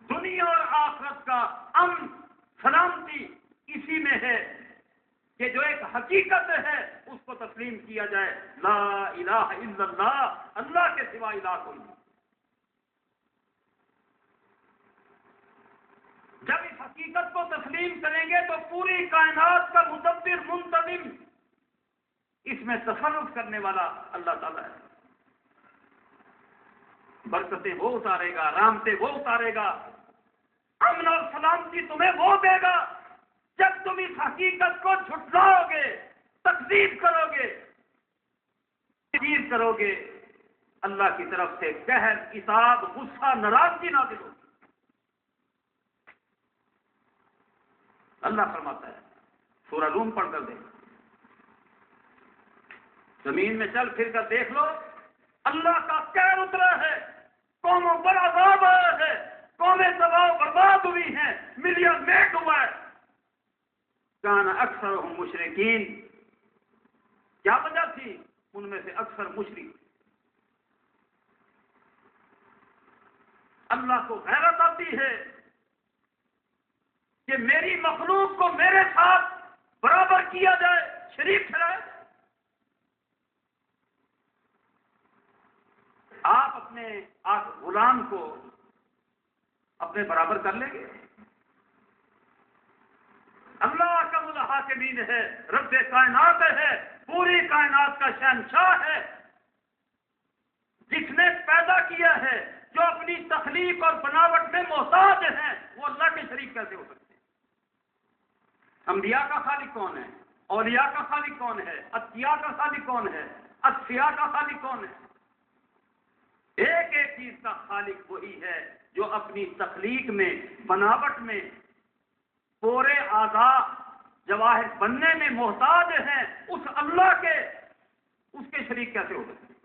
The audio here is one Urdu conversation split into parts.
دنیا اور آخرت کا امن سلامتی اسی میں ہے کہ جو ایک حقیقت ہے اس کو تسلیم کیا جائے، لا الہ الا اللہ، اللہ کے سوا الہ کوئی نہیں۔ جب اس حقیقت کو تسلیم کریں گے تو پوری کائنات کا مدبر منتظم، اس میں تصرف کرنے والا اللہ تعالیٰ ہے۔ برکتیں وہ اتارے گا، رحمتیں وہ اتارے گا، امن اور سلامتی تمہیں وہ دے گا جب تم اس حقیقت کو جھٹلاؤ گے، تکذیب کرو گے، تکذیب کرو گے، اللہ کی طرف سے قہر، عذاب، غصہ، ناراضگی نازل ہوگی۔ اللہ فرماتا ہے، سورہ روم پڑھ کر دیکھ، زمین میں چل پھر کر دیکھ لو، اللہ کا قہر اترا ہے، قوموں پر عذاب آیا ہے، قومیں تباہ و برباد ہوئی ہیں، ملین میٹ ہوا ہے۔ کان اکثرہم مشرکین، کیا وجہ تھی؟ ان میں سے اکثر مشرک۔ اللہ کو غیرت آتی ہے کہ میری مخلوق کو میرے ساتھ برابر کیا جائے، شریک ٹھہرائے۔ آپ اپنے غلام کو اپنے برابر کر لیں گے؟ اللہ کا الحاکمین ہے، رب کائنات ہے، پوری کائنات کا شہنشاہ ہے، جس نے پیدا کیا ہے، جو اپنی تخلیق اور بناوٹ میں محتاج ہیں، وہ اللہ کے شریک کیسے ہو سکتے ہیں؟ انبیاء کا خالق کون ہے؟ اولیاء کا خالق کون ہے؟ اتقیاء کا خالق کون ہے؟ اصفیاء کا خالق کون ہے؟ ایک ایک چیز کا خالق وہی ہے جو اپنی تخلیق میں، بناوٹ میں، پورے اعضاء جواہر بننے میں محتاج ہیں۔ اس اللہ کے، اس کے شریک کیسے ہو سکتے ہیں؟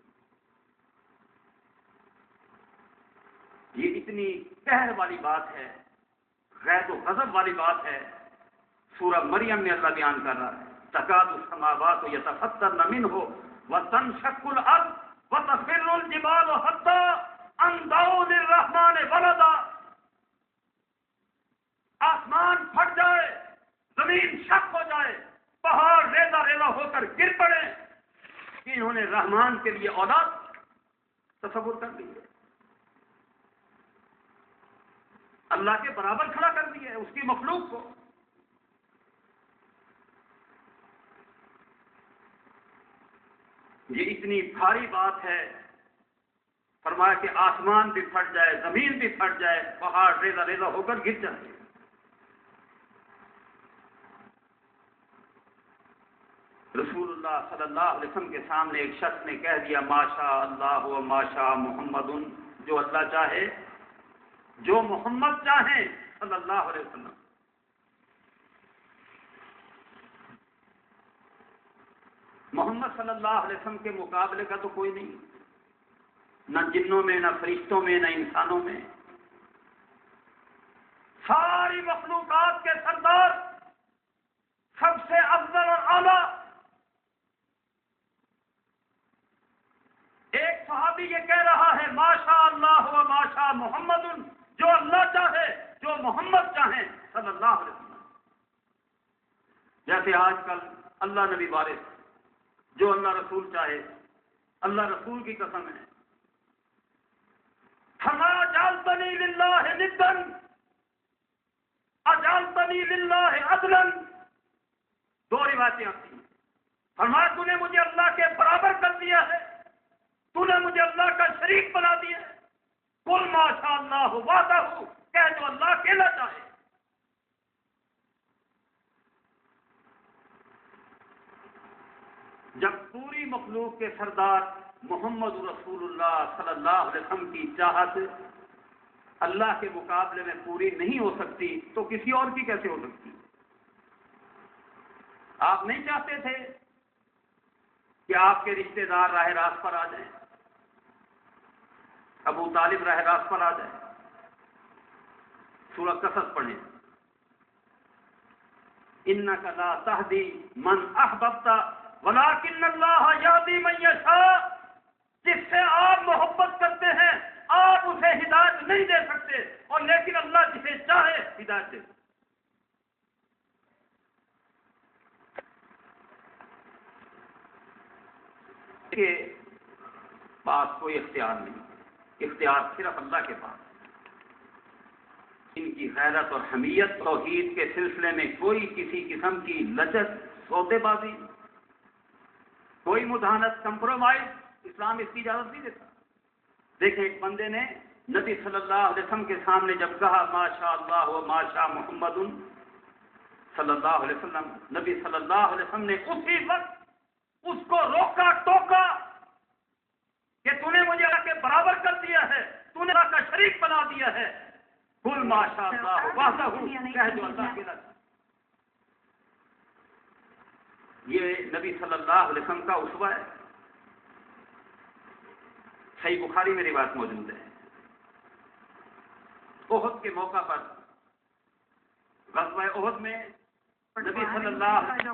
یہ اتنی قہر والی بات ہے، غیظ و غضب والی بات ہے۔ سورہ مریم میں اللہ بیان کر رہا ہے، تکاد السماوات یتفطرن منہ وتنشق الارض وتخر الجبال حتی ان دعوا للرحمن ولدا۔ آسمان پھٹ جائے، زمین شق ہو جائے، پہاڑ ریزہ ریزہ ہو کر گر پڑے کہ انہوں نے رحمان کے لیے اولاد تصور کر لی ہے، اللہ کے برابر کھڑا کر دیا ہے اس کی مخلوق کو۔ یہ اتنی بھاری بات ہے، فرمایا کہ آسمان بھی پھٹ جائے، زمین بھی پھٹ جائے، پہاڑ ریزہ ریزہ ہو کر گر جائے۔ رسول اللہ صلی اللہ علیہ وسلم کے سامنے ایک شخص نے کہہ دیا، ماشاء اللہ و ماشاء محمد، جو اللہ چاہے، جو محمد چاہیں صلی اللہ علیہ وسلم۔ محمد صلی اللہ علیہ وسلم کے مقابلے کا تو کوئی نہیں، نہ جنوں میں، نہ فرشتوں میں، نہ انسانوں میں۔ ساری مخلوقات کے سردار، سب سے افضل اور اعلیٰ۔ ایک صحابی یہ کہہ رہا ہے، ماشاء اللہ و ماشاء محمد، جو اللہ چاہے، جو محمد چاہیں صلی اللہ علیہ وسلم۔ جیسے آج کل اللہ نبی وارث، جو اللہ رسول چاہے، اللہ رسول کی قسم ہے، فما جعلتنی للہ ندا اجعلتنی للہ عدلا۔ دو روایتیں آتی ہیں، فرمایا تو نے مجھے اللہ کے برابر کر دیا ہے، تو نے مجھے اللہ کا شریک بنا دیا ہے۔ قل ما شاء اللہ وحدہ، کہہ جو اللہ اکیلا چاہے۔ جب پوری مخلوق کے سردار محمد رسول اللہ صلی اللہ علیہ وسلم کی چاہت اللہ کے مقابلے میں پوری نہیں ہو سکتی تو کسی اور کی کیسے ہو سکتی؟ آپ نہیں چاہتے تھے کہ آپ کے رشتہ دار راہ راست پر آ جائیں، ابو طالب راہ راست پر آ جائیں؟ سورہ قصص پڑھیں، انک لا تہدی من احببت ولکن اللہ یہدی من یشاء۔ جس سے آپ محبت کرتے ہیں آپ اسے ہدایت نہیں دے سکتے، اور لیکن اللہ judge. کے پاس کوئی اختیار نہیں، اختیار صرف اللہ کے پاس. ان کی غیرت اور حمیت توحید کے سلسلے میں کوئی کسی قسم کی لچک، سودے بازی، کوئی مداحنت، کمپرومائز اسلام اس کی اجازت نہیں دیتا. دیکھیں ایک بندے نے نبی صلی اللہ علیہ وسلم کے سامنے جب کہا ما شاء اللہ و ما شاء محمد صلی اللہ علیہ وسلم، نبی صلی اللہ علیہ وسلم نے اسی وقت اس کو روکا ٹوکا کہ تو نے مجھے اللہ کے برابر کر دیا ہے، تو نے اللہ کا شریک بنا دیا ہے. قل ما شاء اللہ وحدہ، کہہ جو اللہ کے رب. یہ نبی صلی اللہ علیہ وسلم کا اسوہ ہے. صحیح بخاری میں روایت موجود ہے. احد کے موقع پر، غزوہ احد میں نبی صلی اللہ علیہ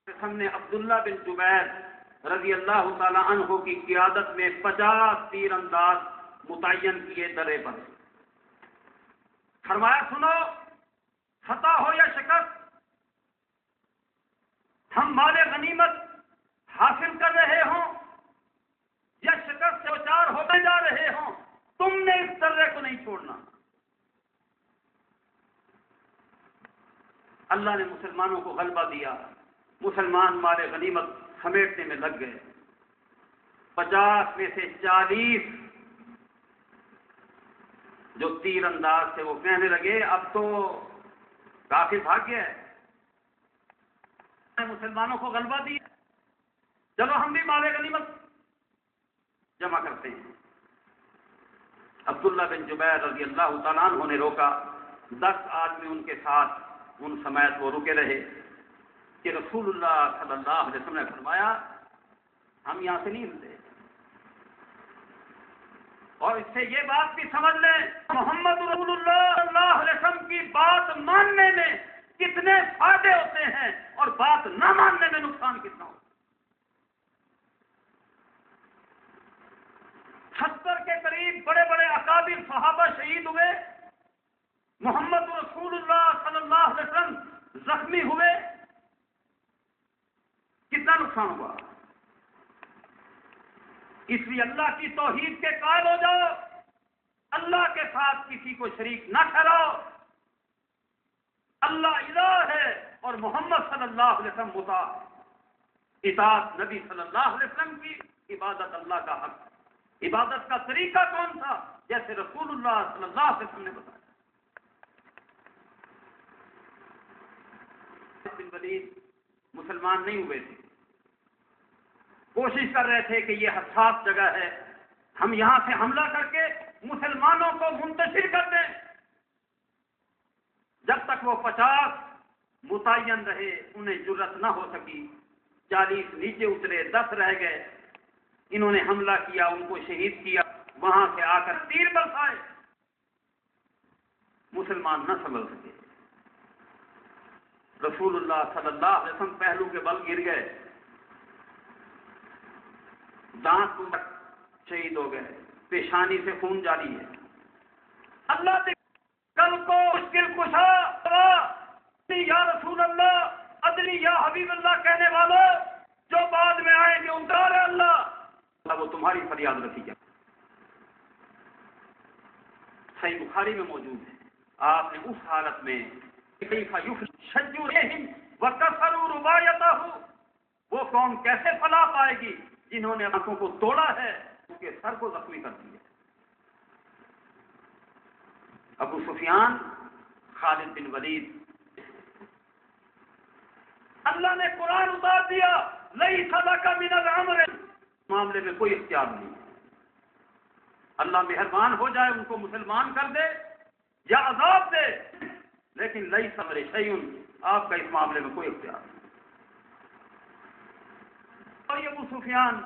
وسلم نے عبداللہ بن جبیر رضی اللہ تعالی عنہ کی قیادت میں 50 تیر انداز متعین کیے درے پر. فرمایا سنو، فتح ہو یا شکست، ہم مال غنیمت حاصل کر رہے ہوں یا شکست سے چار ہوتے جا رہے ہوں، تم نے اس درے کو نہیں چھوڑنا. اللہ نے مسلمانوں کو غلبہ دیا، مسلمان مال غنیمت سمیٹنے میں لگ گئے. 50 میں سے 40 جو تیر انداز تھے وہ کہنے لگے اب تو کافی بھاگ گیا ہے، مسلمانوں کو غلبہ دیا، چلو ہم بھی مال غنیمت جمع کرتے ہیں. عبداللہ بن جبیر رضی اللہ تعالیٰ عنہ نے روکا. 10 آدمی ان کے ساتھ ان سمیت وہ رکے رہے کہ رسول اللہ صلی اللہ علیہ وسلم نے فرمایا ہم یہاں سے نہیں ہلتے. اور اس سے یہ بات بھی سمجھ لیں محمد رسول اللہ صلی اللہ علیہ وسلم کی بات ماننے میں کتنے فائدے ہوتے ہیں اور بات نہ ماننے میں نقصان کتنا ہوتا ہے. 70 کے قریب بڑے بڑے اکابر صحابہ شہید ہوئے، محمد رسول اللہ صلی اللہ علیہ وسلم زخمی ہوئے، کتنا نقصان ہوا. اس لیے اللہ کی توحید کے قائل ہو جاؤ، اللہ کے ساتھ کسی کو شریک نہ ٹھہراؤ. اللہ الہ ہے اور محمد صلی اللہ علیہ وسلم مطاع. اطاعت نبی صلی اللہ علیہ وسلم کی، عبادت اللہ کا حق. عبادت کا طریقہ کون تھا؟ جیسے رسول اللہ صلی اللہ علیہ وسلم نے بتایا. بن ولید مسلمان نہیں ہوئے تھے، کوشش کر رہے تھے کہ یہ حساس جگہ ہے، ہم یہاں سے حملہ کر کے مسلمانوں کو منتشر کر دیں. جب تک وہ 50 متعین رہے انہیں جرأت نہ ہو سکی. 40 نیچے اترے، 10 رہ گئے. انہوں نے حملہ کیا، ان کو شہید کیا، وہاں سے آ کر تیر برسائے، مسلمان نہ سنبھل سکے. رسول اللہ صلی اللہ علیہ وسلم پہلو کے بل گر گئے، دانت شہید ہو گئے، پیشانی سے خون جاری ہے. اللہ نے کل کو مشکل کشا یا رسول اللہ ادنی یا حبیب اللہ کہنے والوں جو بعد میں آئیں گے انکار ہے اللہ وہ تمہاری فریاد رکھی جائے. صحیح بخاری میں موجود ہے. آپ نے اس حالت میں وہ قوم کیسے فلاح پائے گی جنہوں نے آنکھوں کو توڑا ہے، اس کے سر کو زخمی کر دیا. ابو سفیان، خالد بن ولید. اللہ نے قرآن اتار دیا لیس لک من الامر، معاملے میں کوئی اختیار نہیں. اللہ مہربان ہو جائے ان کو مسلمان کر دے یا عذاب دے، لیکن لیس امر شیء، آپ کا اس معاملے میں کوئی اختیار نہیں. اور یہ ابو سفیان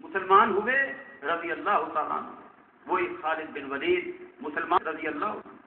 مسلمان ہوئے رضی اللہ تعالیٰ عنہ، وہی خالد بن ولید مسلمان رضی اللہ عنہ.